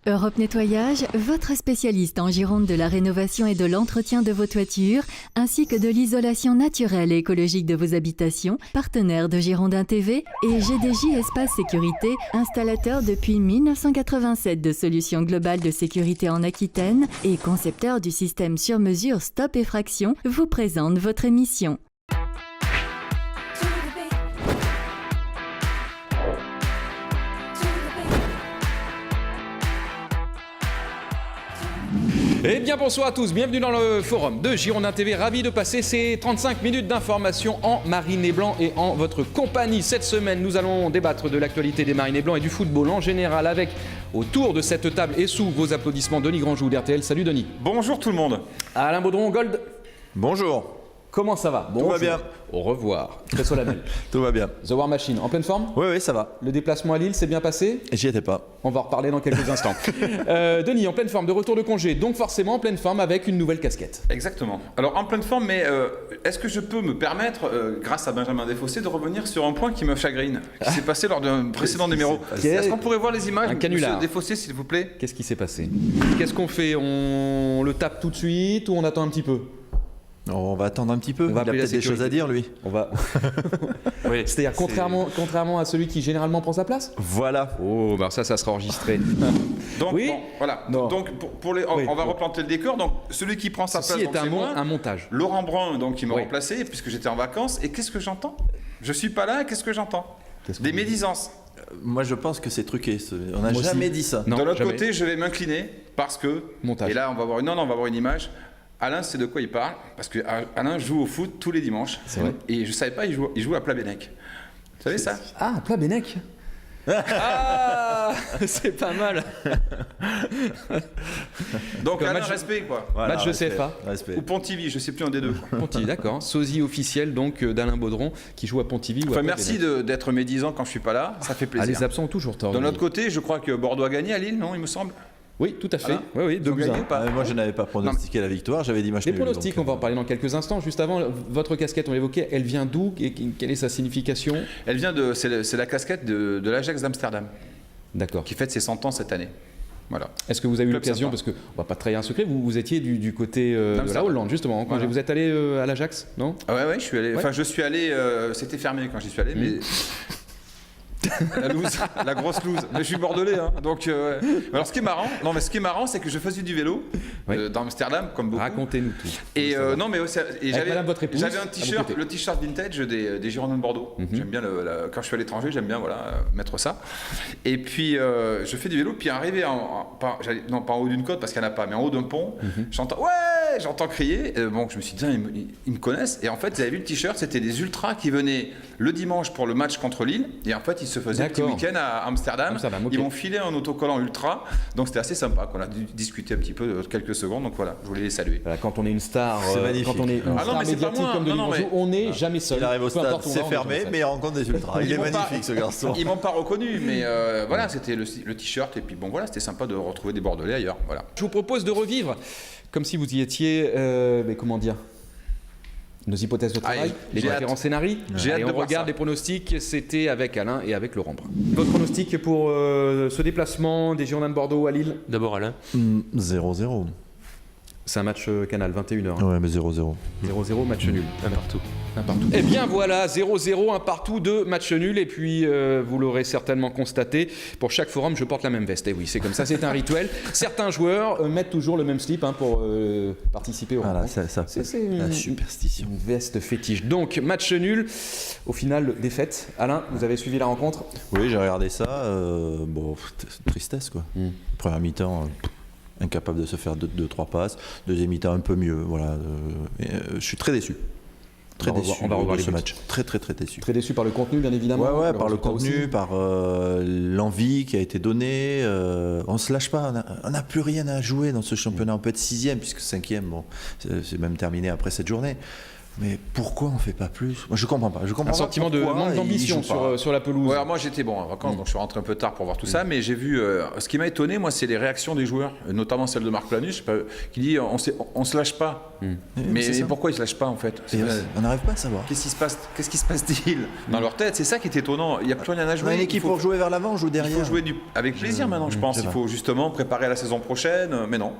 Europe Nettoyage, votre spécialiste en Gironde de la rénovation et de l'entretien de vos toitures, ainsi que de l'isolation naturelle et écologique de vos habitations, partenaire de Girondin TV et GDJ Espace Sécurité, installateur depuis 1987 de solutions globales de sécurité en Aquitaine et concepteur du système sur mesure Stop Effraction, vous présente votre émission. Eh bien bonsoir à tous, bienvenue dans le forum de Girondin TV, ravi de passer ces 35 minutes d'information en Marinés Blancs et en votre compagnie. Cette semaine, nous allons débattre de l'actualité des Marinés Blancs et du football en général avec, autour de cette table et sous vos applaudissements, Denis Grandjou d'RTL. Salut Denis. Bonjour tout le monde. Alain Baudron, Gold. Bonjour. Comment ça va? Tout va bien. Au revoir. Très solennel. Tout va bien. The War Machine, en pleine forme? Oui, ça va. Le déplacement à Lille s'est bien passé? J'y étais pas. On va en reparler dans quelques instants. Denis, en pleine forme, de retour de congé, donc forcément en pleine forme avec une nouvelle casquette. Exactement. Alors en pleine forme, mais est-ce que je peux me permettre, grâce à Benjamin Desfossés, de revenir sur un point qui me chagrine, qui s'est passé lors d'un précédent numéro? Est-ce qu'on pourrait voir les images, un canular. Monsieur Desfossés, s'il vous plaît? Qu'est-ce qui s'est passé? Qu'est-ce qu'on fait? On le tape tout de suite ou on attend un petit peu? On va attendre un petit peu. On va Il a appeler la peut-être des sécurité. choses à dire, lui. On va. Oui. C'est-à-dire contrairement à celui qui généralement prend sa place? Voilà. Oh, bah ça sera enregistré. Donc, Oui. bon, voilà. Non. Donc, pour les, Oui. on va replanter le décor. Donc, celui qui prend sa Ceci place, est donc, c'est moi. un montage. Laurent Brun, donc, qui m'a Oui. remplacé, puisque j'étais en vacances. Et qu'est-ce que j'entends? Je suis pas là, qu'est-ce que j'entends? Des médisances. Moi, je pense que c'est truqué. On n'a Moi jamais aussi. dit ça. Non, de l'autre jamais. côté, je vais m'incliner parce que. Montage. Et là, on va voir une image. Alain sait de quoi il parle, parce que Alain joue au foot tous les dimanches. C'est vrai. Et je savais pas, il joue à Plabennec. Vous savez ça? Ah, plat Bennec. Ah, c'est pas mal. Donc Comme Alain, match- respect quoi. Voilà, Match de respect, CFA. Respect. Ou Pontivy, je sais plus un des deux. Pontivy, d'accord. Sosie officiel donc d'Alain Baudron qui joue à Pontivy. ou à Enfin, Plat merci Bennec. d'être médisant quand je suis pas là, ça fait Ah, plaisir. les absents ont toujours tort. De Denis. l'autre côté, je crois que Bordeaux a gagné à Lille, non, il me semble. Oui, tout à fait. Voilà. Oui, Ils deux ont buts à gagné un. ou pas? Moi, je n'avais pas pronostiqué la victoire. J'avais dit match Les nul. pronostics, donc, on va en parler dans quelques instants. Juste avant, votre casquette, on l'évoquait, elle vient d'où et quelle est sa signification? Elle vient de, c'est la casquette de l'Ajax d'Amsterdam, D'accord. qui fête ses 100 ans cette année. Voilà. Est-ce que vous avez eu Club l'occasion, sympa. parce qu'on ne va pas trahir un secret, vous étiez du côté de la D'Amsterdam. Hollande, justement, quand Voilà. vous êtes allé à l'Ajax, non? Ah ouais, je suis allé. Ouais. Enfin, je suis allé. C'était fermé quand j'y suis allé, mais. La loose, la grosse loose. Mais je suis bordelais, hein. Donc, alors ce qui est marrant, c'est que je faisais du vélo Oui. dans Amsterdam, comme beaucoup. Racontez-nous tout. Et Faut savoir. non, mais Avec madame votre épouse, j'avais un à vos t-shirt, côtés. le t-shirt vintage des Girondins de Bordeaux. J'aime bien quand je suis à l'étranger, j'aime bien mettre ça. Et puis je fais du vélo, puis arrivé pas en haut d'une côte parce qu'il n'y en a pas, mais en haut d'un pont, j'entends crier. Bon, je me suis dit, tiens, ils me connaissent. Et en fait, ils avaient vu le t-shirt, c'était des ultras qui venaient le dimanche pour le match contre Lille. Et en fait, ils se faisaient un petit D'accord. week-end à Amsterdam. Ok. Ils m'ont filé un autocollant ultra. Donc c'était assez sympa, qu'on a discuté un petit peu quelques secondes. Donc voilà, je voulais les saluer. Voilà, quand on est une star, C'est magnifique. quand on est une Ah non, star mais c'est pas médiatique moi. comme Denis Non, non, Grandjou, mais- on n'est jamais seul. Il arrive au Peu stade, importe où on c'est va, on est fermé, jamais seul. mais il rencontre des ultras. Il Ils est m'ont pas- magnifique, ce garçon. Ils m'ont pas reconnu, mais voilà, c'était le t-shirt. Et puis bon, voilà, c'était sympa de retrouver des Bordelais ailleurs. Voilà. Je vous propose de revivre, comme si vous y étiez, mais comment dire, nos hypothèses de travail, Allez, les j'ai différents scénarios. J'ai hâte Et de on voir regarde ça. les pronostics, c'était avec Alain et avec Laurent Brun. Votre pronostic pour ce déplacement des Girondins de Bordeaux à Lille? D'abord Alain. 0-0. C'est un match Canal, 21h. Ouais, mais 0-0. 0-0, match nul. Un partout. Un partout. Eh bien voilà, 0-0, un partout, 2 matchs nuls. Et puis, vous l'aurez certainement constaté, pour chaque forum, je porte la même veste. Et oui, c'est comme ça, c'est un rituel. Certains joueurs mettent toujours le même slip pour participer au Voilà, rencontre. ça C'est la une superstition. veste fétiche. Donc, match nul. Au final, défaite. Alain, vous avez suivi la rencontre? Oui, j'ai regardé ça. Bon, tristesse, quoi. Première mi-temps, incapable de se faire 2-3 passes. Deuxième mi-temps, un peu mieux. Voilà. Je suis très déçu. Très On va déçu revoir- on va revoir de les ce buts. match. Très, très, très déçu. Très déçu par le contenu, bien évidemment. Ouais, par le résultat contenu, aussi. par l'envie qui a été donnée. On se lâche pas, on n'a plus rien à jouer dans ce championnat. On peut être 6e, puisque 5e, bon, c'est même terminé après cette journée. Mais pourquoi on fait pas plus? Moi, je comprends pas. Je comprends Un pas sentiment de pourquoi manque d'ambition ils jouent pas. sur la pelouse. Ouais, alors moi j'étais en vacances, donc je suis rentré un peu tard pour voir tout ça, mais j'ai vu. Ce qui m'a étonné, moi, c'est les réactions des joueurs, notamment celle de Marc Planus, qui dit on se lâche pas. Mais c'est ça. pourquoi ils se lâchent pas en fait? Et on n'arrive pas à savoir. Qu'est-ce qui se passe-t-il dans leur tête? C'est ça qui est étonnant. Il n'y a plus rien à On jouer. a une équipe pour jouer vers l'avant, on joue Il derrière. faut jouer avec plaisir maintenant, je pense. c'est Il vrai. faut justement préparer la saison prochaine. Mais non.